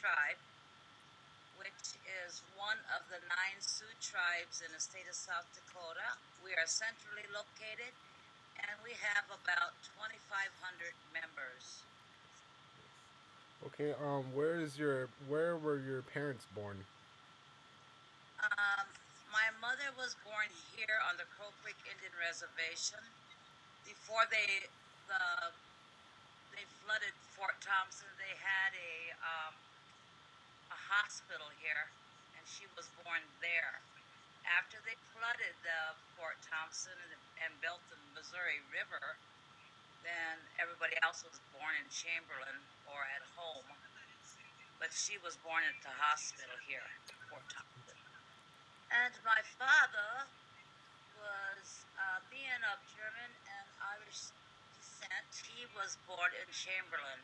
tribe, which is one of the 9 Sioux tribes in the state of South Dakota. We are centrally located and we have about 2,500 members. Okay. Where were your parents born? Um, my mother was born here on the Crow Creek Indian Reservation. Before the they flooded Fort Thompson, they had a hospital here, and she was born there. After they flooded the Fort Thompson and built the Missouri River, then everybody else was born in Chamberlain or at home. But she was born at the hospital here, Fort Thompson. And my father was, being of German and Irish descent, he was born in Chamberlain.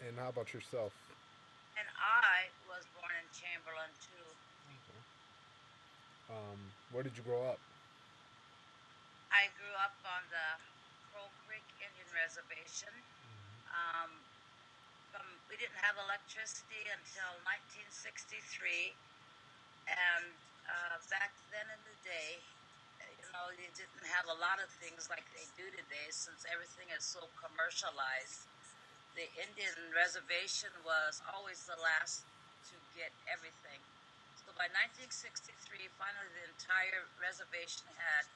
And how about yourself? And I was born in Chamberlain too. Where did you grow up? I grew up on the Crow Creek Indian Reservation. Um, we didn't have electricity until 1963, and back then in the day, you didn't have a lot of things like they do today since everything is so commercialized. The Indian reservation was always the last to get everything. So by 1963, finally the entire reservation had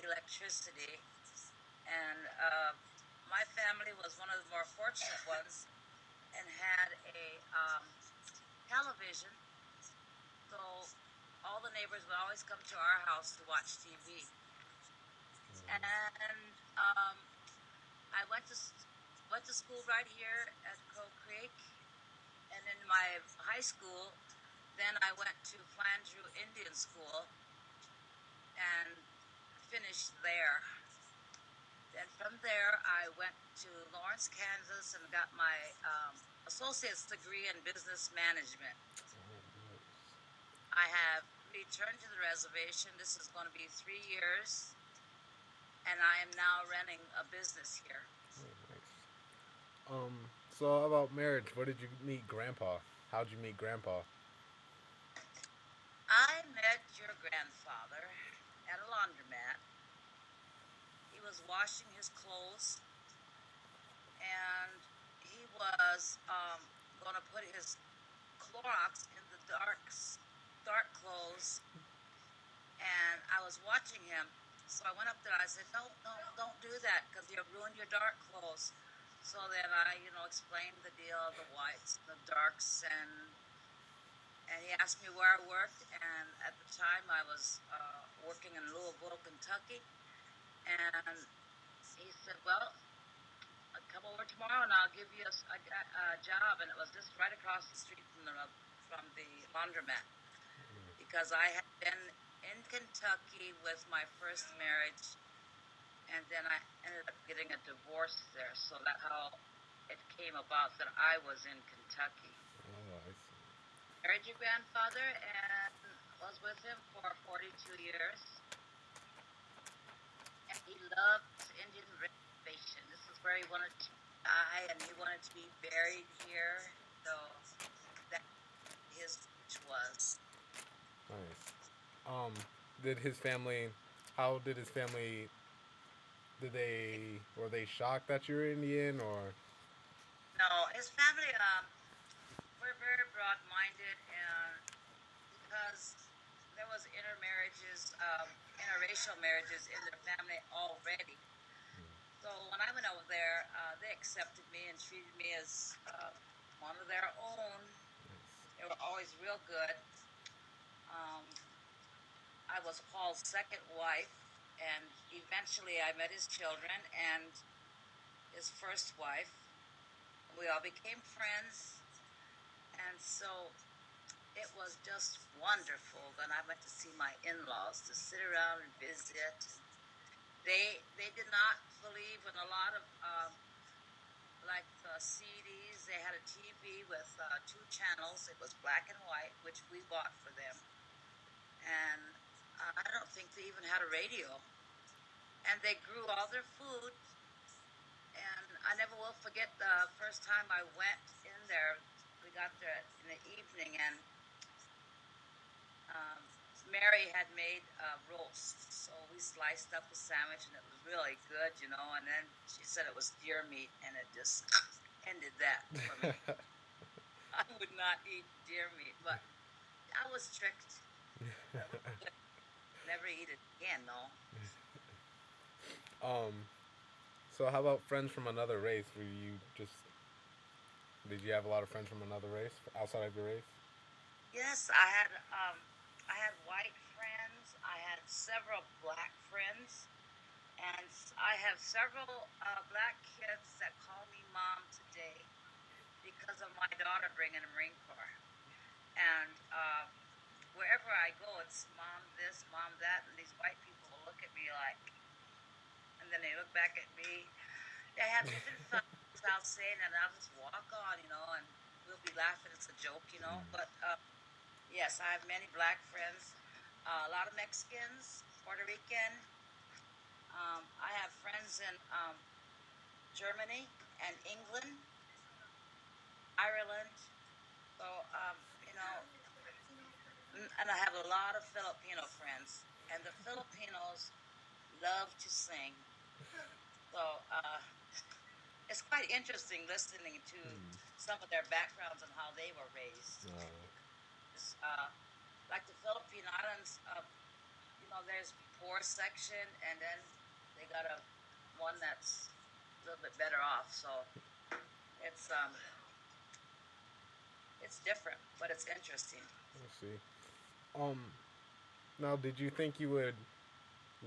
electricity, and my family was one of the more fortunate ones and had a television. So all the neighbors would always come to our house to watch TV. And I went to school right here at Crow Creek, and in my high school, then I went to Flandreau Indian School and finished there. Then from there, I went to Lawrence, Kansas, and got my associate's degree in business management. I have returned to the reservation. This is going to be 3 years, and I am now running a business here. So how about marriage? Where did you meet Grandpa? How'd you meet Grandpa? I met your grandfather at a laundromat. He was washing his clothes, and he was going to put his Clorox in the dark clothes, and I was watching him. So I went up there. I said, "No, no, don't do that because you'll ruin your dark clothes." So then I, explained the deal of the whites, the darks, and he asked me where I worked. And at the time, I was working in Louisville, Kentucky. And he said, "Well, come over tomorrow, and I'll give you a job." And it was just right across the street from the laundromat, because I had been in Kentucky with my first marriage, and then I ended up getting a divorce there. So that's how it came about that I was in Kentucky. Oh, I see. Married your grandfather and was with him for 42 years. And he loved his Indian reservation. This is where he wanted to die, and he wanted to be buried here. So that his wish was. Nice. Um, did his family? How did his family? Did they were they shocked that you're Indian or? No, his family were very broad-minded, and because there was interracial marriages in their family already. So when I went over there, they accepted me and treated me as one of their own. They were always real good. Um, I was Paul's second wife, and eventually I met his children and his first wife. We all became friends, and so it was just wonderful. Then I went to see my in-laws to sit around and visit. They did not believe in a lot of like CDs. They had a TV with 2 channels. It was black and white, which we bought for them, and I don't think they even had a radio. And they grew all their food, and I never will forget the first time I went in there. We got there in the evening, and um, Mary had made a roast, so we sliced up a sandwich, and it was really good, you know. And then she said it was deer meat, and it just ended that for me. I would not eat deer meat, but I was tricked. It was good. Never eat it again, though. um, so how about friends from another race? Were you just did you have a lot of friends from another race outside of your race? Yes, I had white friends. I had several black friends, and I have several black kids that call me mom today because of my daughter bringing a Marine Corps. And wherever I go, it's mom this, mom that, and these white people will look at me like, and then they look back at me. They have even fun without saying it, and I'll just walk on, you know, and we'll be laughing. It's a joke, you know. But yes, I have many black friends, a lot of Mexicans, Puerto Rican. I have friends in Germany and England, Ireland. So, you know, and I have a lot of Filipino friends, and the Filipinos love to sing. So it's quite interesting listening to some of their backgrounds and how they were raised. It's, like the Philippine Islands, you know, there's poor section, and then they got a one that's a little bit better off. So it's um, it's different, but it's interesting. I see. Um, Now, did you think you would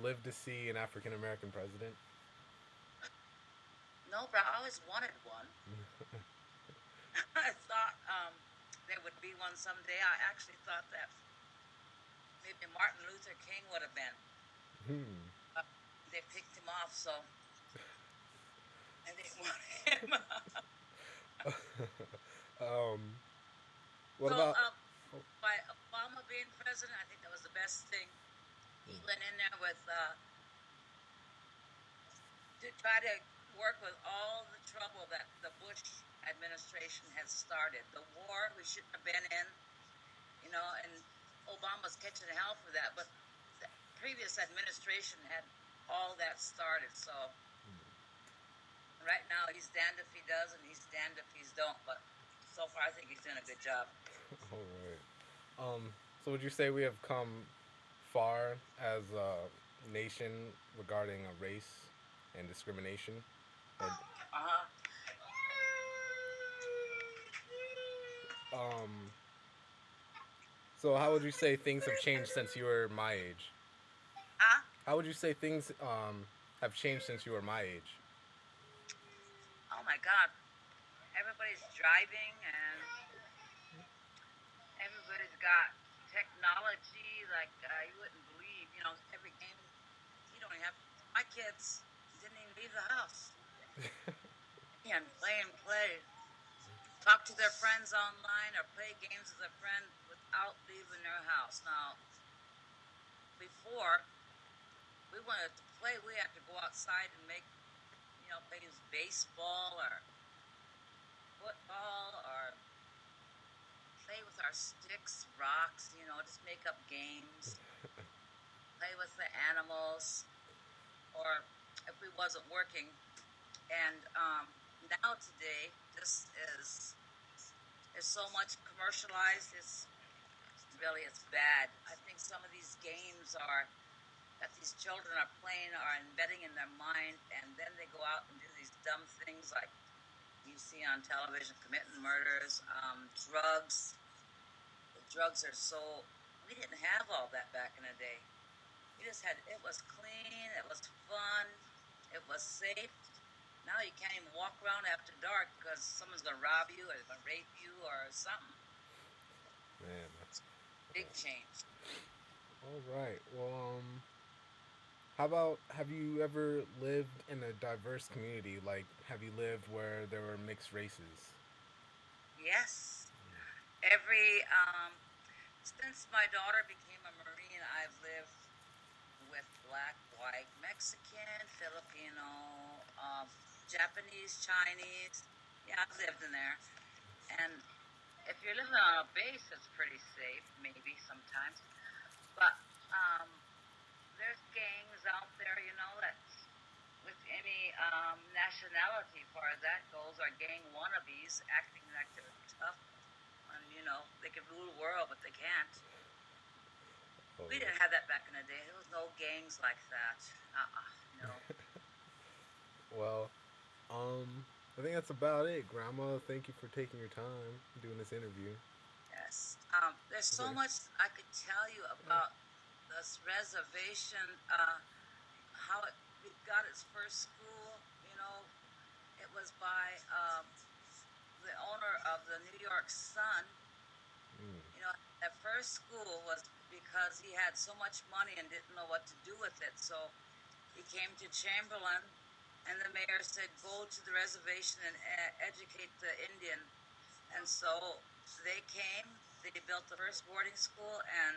live to see an African American president? No, but I always wanted one. I thought there would be one someday. I actually thought that maybe Martin Luther King would have been. Hmm. They picked him off, so I didn't want him. um, what So about? by Obama being president, I think that was the best thing. He went in there with to try to work with all the trouble that the Bush administration had started. The war we shouldn't have been in, you know, and Obama's catching hell for that. But the previous administration had all that started. So right now he's damned if he does, and he's damned if he don't. But so far, I think he's doing a good job. All right. So would you say we have come far as a nation regarding a race and discrimination? Or, Uh huh. um, so how would you say things have changed since you were my age? Huh? How would you say things have changed since you were my age? Oh my God! Everybody's driving, and everybody's got technology like you wouldn't believe. You know, every game you don't even have. My kids didn't even leave the house and play. Talk to their friends online or play games with a friend without leaving their house. Now, before we wanted to play, we had to go outside and make, you know, play baseball or football or play with our sticks, rocks, you know, just make up games, play with the animals, or if we wasn't working. And now today, this is so much commercialized. It's bad. I think some of these games are that these children are playing are embedding in their mind, and then they go out and do these dumb things like you see on television, committing murders, drugs. The drugs are so. We didn't have all that back in the day. We just had. It was clean. It was fun. It was safe. Now you can't even walk around after dark because someone's gonna rob you or they're gonna rape you or something. Man. Big change. All right. Well, how about have you ever lived in a diverse community? Like, have you lived where there were mixed races? Yes. Every since my daughter became a Marine, I've lived with black, white, Mexican, Filipino, Japanese, Chinese. Yeah, I've lived in there. And if you're living on a base, it's pretty safe, maybe sometimes. But there's gangs out there, you know, that's with any nationality, as far as that goes, are gang wannabes acting like they're tough. And, you know, they can rule the world, but they can't. Oh, We didn't have that back in the day. There was no gangs like that. No. well, I think that's about it, Grandma. Thank you for taking your time doing this interview. Yes. There's so Okay. much I could tell you about this reservation, how it got its first school. You know, it was by the owner of the New York Sun. Mm. You know, that first school was because he had so much money and didn't know what to do with it. So he came to Chamberlain, and the mayor said, "Go to the reservation and educate the Indian." And so they came. They built the first boarding school, and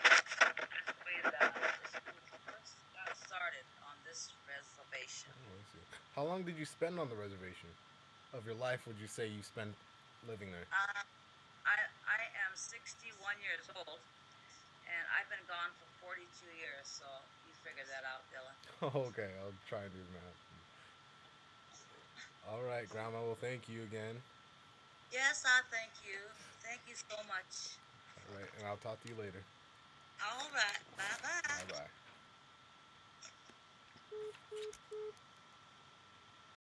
that's the way the school first got started on this reservation. Oh, I see. How long did you spend on the reservation? Of your life, would you say you spent living there? I am 61 years old, and I've been gone for 42 years. So you figure that out, Dylan. Okay, I'll try and do the math. All right, Grandma. Well, thank you again. Yes, I thank you. Thank you so much. All right, and I'll talk to you later. All right. Bye bye. Bye bye.